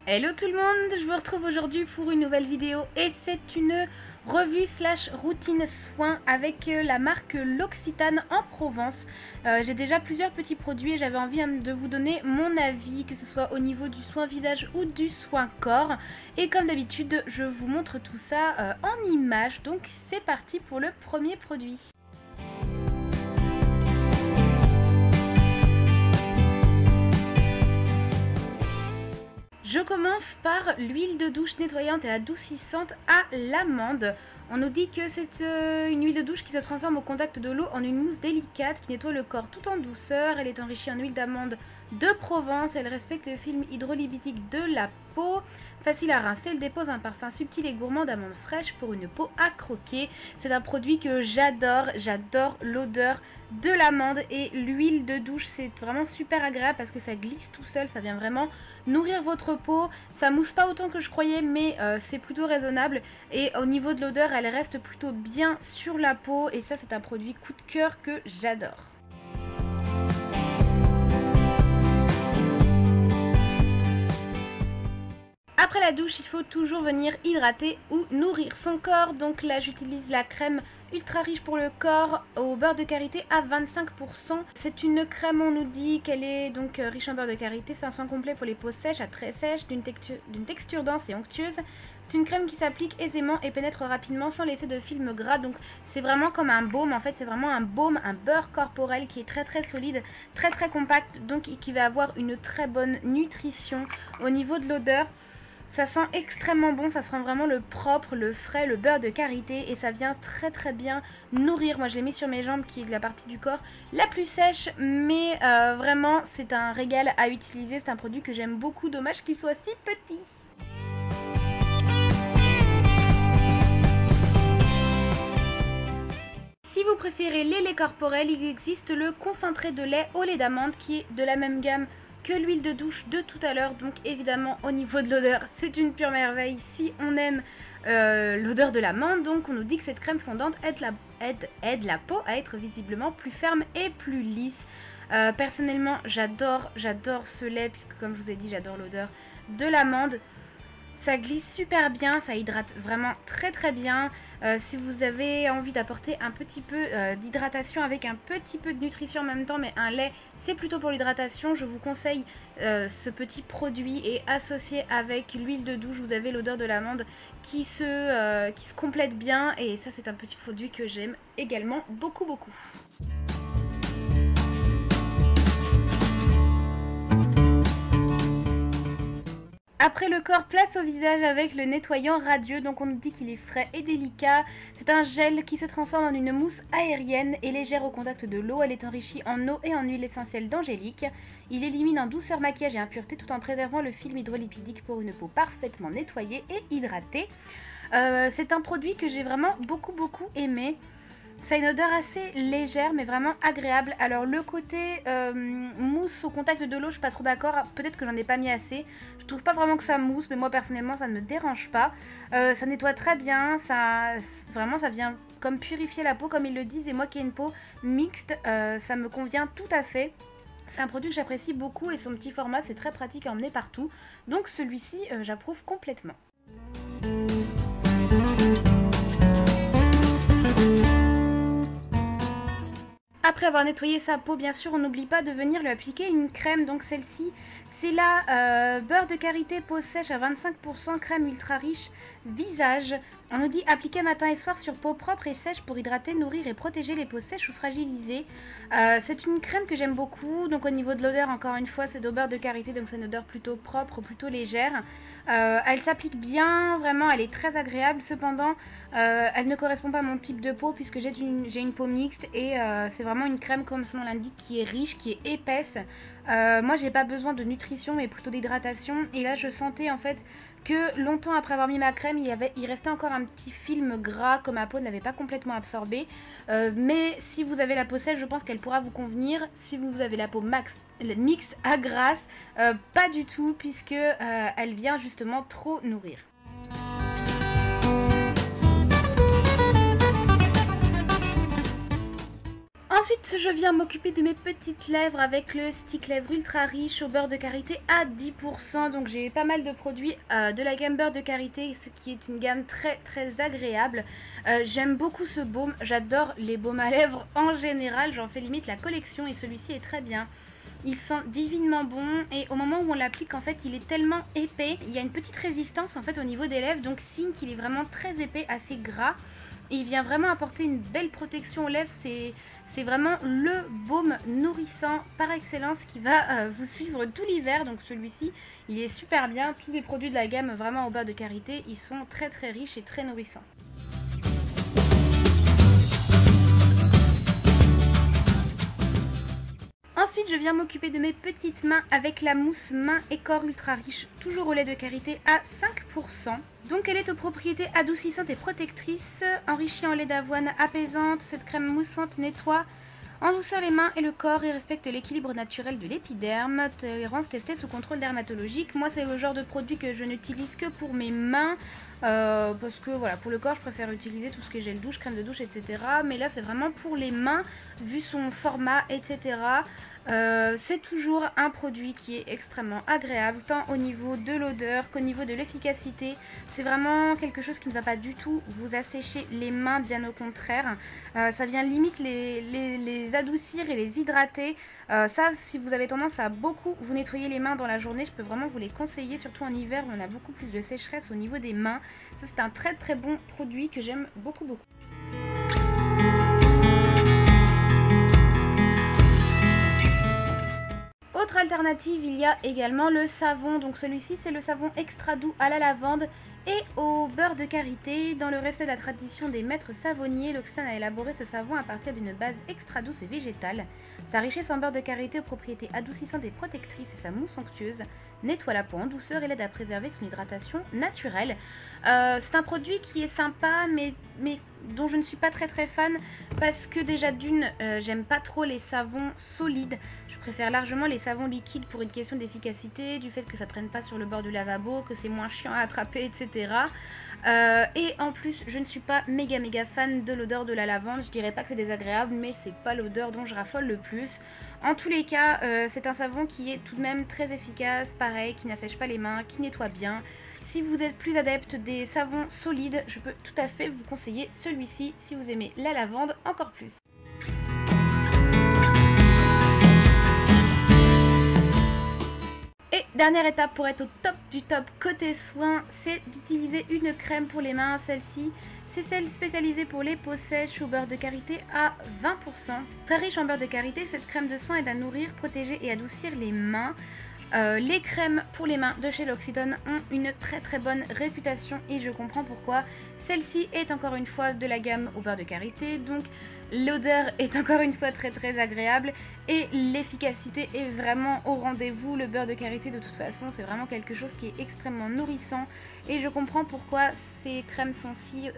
Hello tout le monde, je vous retrouve aujourd'hui pour une nouvelle vidéo et c'est une revue slash routine soin avec la marque L'Occitane en Provence. J'ai déjà plusieurs petits produits et j'avais envie de vous donner mon avis, que ce soit au niveau du soin visage ou du soin corps. Et comme d'habitude, je vous montre tout ça en images, donc c'est parti pour le premier produit. Je commence par l'huile de douche nettoyante et adoucissante à l'amande. On nous dit que c'est une huile de douche qui se transforme au contact de l'eau en une mousse délicate qui nettoie le corps tout en douceur. Elle est enrichie en huile d'amande de Provence. Elle respecte le film hydrolipidique de la peau. Facile à rincer, elle dépose un parfum subtil et gourmand d'amande fraîche pour une peau à croquer. C'est un produit que j'adore l'odeur de l'amande et l'huile de douche. C'est vraiment super agréable parce que ça glisse tout seul, ça vient vraiment nourrir votre peau. Ça mousse pas autant que je croyais, mais c'est plutôt raisonnable. Et au niveau de l'odeur, elle reste plutôt bien sur la peau. Et ça, c'est un produit coup de cœur que j'adore. Après la douche, il faut toujours venir hydrater ou nourrir son corps. Donc là, j'utilise la crème ultra riche pour le corps au beurre de karité à 25%. C'est une crème, on nous dit qu'elle est donc riche en beurre de karité. C'est un soin complet pour les peaux sèches à très sèches, d'une texture dense et onctueuse. C'est une crème qui s'applique aisément et pénètre rapidement sans laisser de film gras. Donc c'est vraiment comme un baume. En fait, c'est vraiment un baume, un beurre corporel qui est très solide, très compact. Donc qui va avoir une très bonne nutrition. Au niveau de l'odeur, ça sent extrêmement bon, ça sent vraiment le propre, le frais, le beurre de karité et ça vient très bien nourrir. Moi je l'ai mis sur mes jambes qui est la partie du corps la plus sèche, mais vraiment c'est un régal à utiliser, c'est un produit que j'aime beaucoup, dommage qu'il soit si petit. Si vous préférez les laits corporels, il existe le concentré de lait au lait d'amande qui est de la même gamme que l'huile de douche de tout à l'heure. Donc évidemment au niveau de l'odeur c'est une pure merveille si on aime l'odeur de l'amande. Donc on nous dit que cette crème fondante aide la peau à être visiblement plus ferme et plus lisse. Personnellement j'adore ce lait puisque comme je vous ai dit j'adore l'odeur de l'amande. Ça glisse super bien, ça hydrate vraiment très bien. Si vous avez envie d'apporter un petit peu d'hydratation avec un petit peu de nutrition en même temps, mais un lait c'est plutôt pour l'hydratation, je vous conseille ce petit produit et associé avec l'huile de douche, vous avez l'odeur de l'amande qui se complète bien et ça c'est un petit produit que j'aime également beaucoup. Après le corps, place au visage avec le nettoyant radieux. Donc on nous dit qu'il est frais et délicat. C'est un gel qui se transforme en une mousse aérienne et légère au contact de l'eau. Elle est enrichie en eau et en huile essentielle d'angélique. Il élimine en douceur maquillage et impureté tout en préservant le film hydrolipidique pour une peau parfaitement nettoyée et hydratée. C'est un produit que j'ai vraiment beaucoup aimé. Ça a une odeur assez légère mais vraiment agréable. Alors le côté mousse au contact de l'eau, je suis pas trop d'accord. Peut-être que j'en ai pas mis assez. Je trouve pas vraiment que ça mousse, mais moi personnellement ça ne me dérange pas. Ça nettoie très bien. Vraiment ça vient comme purifier la peau comme ils le disent. Et moi qui ai une peau mixte, ça me convient tout à fait. C'est un produit que j'apprécie beaucoup et son petit format c'est très pratique à emmener partout. Donc celui-ci j'approuve complètement. Après avoir nettoyé sa peau, bien sûr, on n'oublie pas de venir lui appliquer une crème. Donc celle-ci, c'est la beurre de karité peau sèche à 25%, crème ultra riche visage. On nous dit appliquer matin et soir sur peau propre et sèche pour hydrater, nourrir et protéger les peaux sèches ou fragilisées. C'est une crème que j'aime beaucoup. Donc au niveau de l'odeur, encore une fois, c'est de beurre de karité, donc c'est une odeur plutôt propre, plutôt légère. Elle s'applique bien, vraiment, elle est très agréable. Cependant, elle ne correspond pas à mon type de peau puisque j'ai une peau mixte et c'est vraiment une crème comme son nom l'indique qui est riche, qui est épaisse. Moi j'ai pas besoin de nutrition mais plutôt d'hydratation et là je sentais en fait que longtemps après avoir mis ma crème il restait encore un petit film gras que ma peau ne l'avait pas complètement absorbé. Mais si vous avez la peau sèche, je pense qu'elle pourra vous convenir. Si vous avez la peau mix à grasse, pas du tout puisque elle vient justement trop nourrir. Ensuite, je viens m'occuper de mes petites lèvres avec le stick lèvres ultra riche au beurre de karité à 10%. Donc j'ai pas mal de produits de la gamme beurre de karité, ce qui est une gamme très très agréable. J'aime beaucoup ce baume, j'adore les baumes à lèvres en général, j'en fais limite la collection et celui-ci est très bien. Il sent divinement bon et au moment où on l'applique, en fait, il est tellement épais. Il y a une petite résistance en fait au niveau des lèvres, donc signe qu'il est vraiment très épais, assez gras. Et il vient vraiment apporter une belle protection aux lèvres. C'est vraiment le baume nourrissant par excellence qui va vous suivre tout l'hiver. Donc celui-ci, il est super bien. Tous les produits de la gamme vraiment au beurre de karité, ils sont très très riches et très nourrissants. Ensuite, je viens m'occuper de mes petites mains avec la mousse main et corps ultra riche, toujours au lait de karité à 5%. Donc elle est aux propriétés adoucissantes et protectrices, enrichie en lait d'avoine apaisante. Cette crème moussante nettoie en douceur les mains et le corps et respecte l'équilibre naturel de l'épiderme. Tolérance testée sous contrôle dermatologique. Moi, c'est le genre de produit que je n'utilise que pour mes mains. Parce que voilà, pour le corps, je préfère utiliser tout ce qui est gel douche, crème de douche, etc. Mais là, c'est vraiment pour les mains, vu son format, etc. C'est toujours un produit qui est extrêmement agréable, tant au niveau de l'odeur qu'au niveau de l'efficacité. C'est vraiment quelque chose qui ne va pas du tout vous assécher les mains, bien au contraire. Ça vient limite les adoucir et les hydrater. Ça, si vous avez tendance à beaucoup vous nettoyer les mains dans la journée, je peux vraiment vous les conseiller, surtout en hiver où on a beaucoup plus de sécheresse au niveau des mains. Ça, c'est un très très bon produit que j'aime beaucoup beaucoup. Autre alternative, il y a également le savon. Donc celui-ci, c'est le savon extra doux à la lavande et au beurre de karité. Dans le respect de la tradition des maîtres savonniers, l'Occitane a élaboré ce savon à partir d'une base extra douce et végétale. Sa richesse en beurre de karité aux propriétés adoucissantes et protectrices et sa mousse onctueuse nettoie la peau en douceur et l'aide à préserver son hydratation naturelle. C'est un produit qui est sympa, mais dont je ne suis pas très fan parce que déjà d'une, j'aime pas trop les savons solides. Je préfère largement les savons liquides pour une question d'efficacité, du fait que ça traîne pas sur le bord du lavabo, que c'est moins chiant à attraper, etc. Et en plus, je ne suis pas méga fan de l'odeur de la lavande. Je dirais pas que c'est désagréable, mais c'est pas l'odeur dont je raffole le plus. En tous les cas, c'est un savon qui est tout de même très efficace, pareil, qui n'assèche pas les mains, qui nettoie bien. Si vous êtes plus adepte des savons solides, je peux tout à fait vous conseiller celui-ci si vous aimez la lavande encore plus. Et dernière étape pour être au top du top côté soins, c'est d'utiliser une crème pour les mains. Celle-ci, c'est celle spécialisée pour les peaux sèches au beurre de karité à 20%. Très riche en beurre de karité, cette crème de soin aide à nourrir, protéger et adoucir les mains. Les crèmes pour les mains de chez L'Occitane ont une très bonne réputation et je comprends pourquoi. Celle-ci est encore une fois de la gamme au beurre de karité, donc l'odeur est encore une fois très agréable et l'efficacité est vraiment au rendez-vous. Le beurre de karité, de toute façon, c'est vraiment quelque chose qui est extrêmement nourrissant et je comprends pourquoi ces crèmes sont si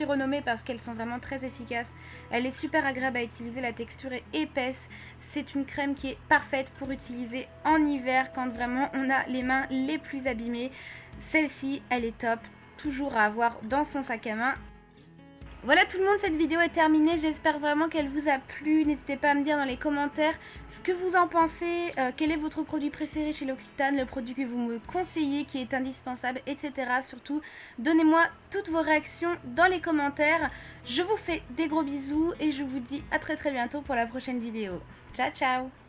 renommées, parce qu'elles sont vraiment très efficaces. Elle est super agréable à utiliser, la texture est épaisse. C'est une crème qui est parfaite pour utiliser en hiver quand vraiment on a les mains les plus abîmées. Celle-ci, elle est top, toujours à avoir dans son sac à main. Voilà tout le monde, cette vidéo est terminée, j'espère vraiment qu'elle vous a plu. N'hésitez pas à me dire dans les commentaires ce que vous en pensez, quel est votre produit préféré chez L'Occitane, le produit que vous me conseillez qui est indispensable, etc. Surtout, donnez-moi toutes vos réactions dans les commentaires. Je vous fais des gros bisous et je vous dis à très bientôt pour la prochaine vidéo. Ciao ciao!